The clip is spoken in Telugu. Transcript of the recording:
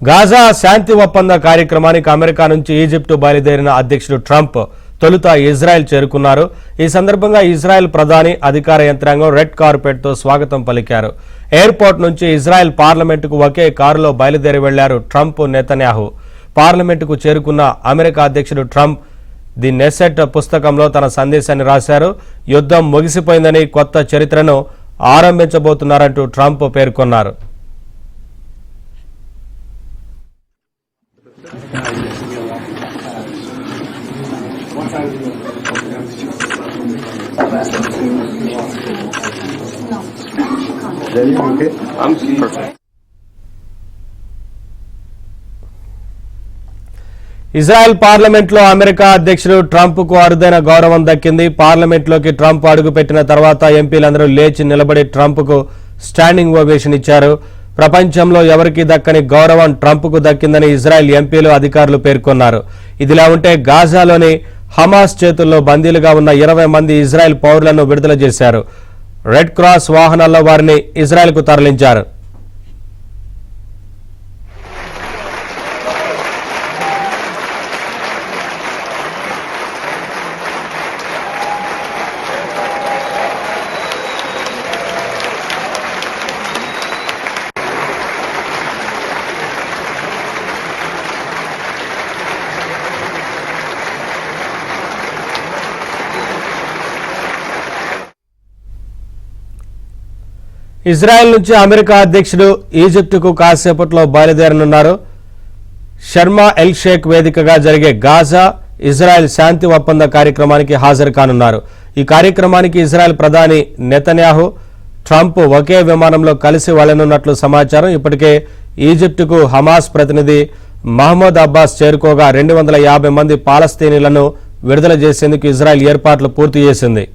గాజా శాంతి ఒప్పంద కార్యక్రమానికి అమెరికా నుంచి ఈజిప్టు బయలుదేరిన అధ్యక్షుడు ట్రంప్ తొలుత ఇజ్రాయెల్ చేరుకున్నారు. ఈ సందర్భంగా ఇజ్రాయెల్ ప్రధాని అధికార యంత్రాంగం రెడ్ కార్పెట్ తో స్వాగతం పలికారు. ఎయిర్పోర్ట్ నుంచి ఇజ్రాయెల్ పార్లమెంటుకు ఒకే కారులో బయలుదేరి వెళ్లారు ట్రంప్, నెతన్యాహు. పార్లమెంటుకు చేరుకున్న అమెరికా అధ్యక్షుడు ట్రంప్ ది నెసెట్ పుస్తకంలో తన సందేశాన్ని రాశారు. యుద్ధం ముగిసిపోయిందని, కొత్త చరిత్రను ఆరంభించబోతున్నారంటూ ట్రంప్ పేర్కొన్నారు. ఇజ్రాయెల్ పార్లమెంట్ లో అమెరికా అధ్యక్షుడు ట్రంప్ కు అరుదైన గౌరవం దక్కింది. పార్లమెంట్ లోకి ట్రంప్ అడుగుపెట్టిన తర్వాత ఎంపీలందరూ లేచి నిలబడి ట్రంప్ కు స్టాండింగ్ ఓవేషన్ ఇచ్చారు. ప్రపంచంలో ఎవరికీ దక్కని గౌరవం ట్రంప్ కు దక్కిందని ఇజ్రాయెల్ ఎంపీలు, అధికారులు పేర్కొన్నారు. ఇదిలా ఉంటే గాజాలోని హమాస్ చేతుల్లో బందీలుగా ఉన్న 20 మంది ఇజ్రాయెల్ పౌరులను విడుదల చేశారు. రెడ్ క్రాస్ వాహనాల్లో వారిని ఇజ్రాయెల్ కు తరలించారు. ఇజ్రాయెల్ నుంచి అమెరికా అధ్యక్షుడు ఈజిప్టుకు కాసేపట్లో బయలుదేరనున్నారు. షర్మా ఎల్ షేక్ వేదికగా జరిగే గాజా ఇజ్రాయెల్ శాంతి ఒప్పంద కార్యక్రమానికి హాజరు కానున్నారు. ఈ కార్యక్రమానికి ఇజ్రాయెల్ ప్రధాని నెతన్యాహు, ట్రంప్ ఒకే విమానంలో కలిసి వెళ్లనున్నట్లు సమాచారం. ఇప్పటికే ఈజిప్టుకు హమాస్ ప్రతినిధి మహమ్మద్ అబ్బాస్ చేరుకోగా 250 మంది పాలస్తీనీలను విడుదల చేసేందుకు ఇజ్రాయెల్ ఏర్పాట్లు పూర్తి చేసింది.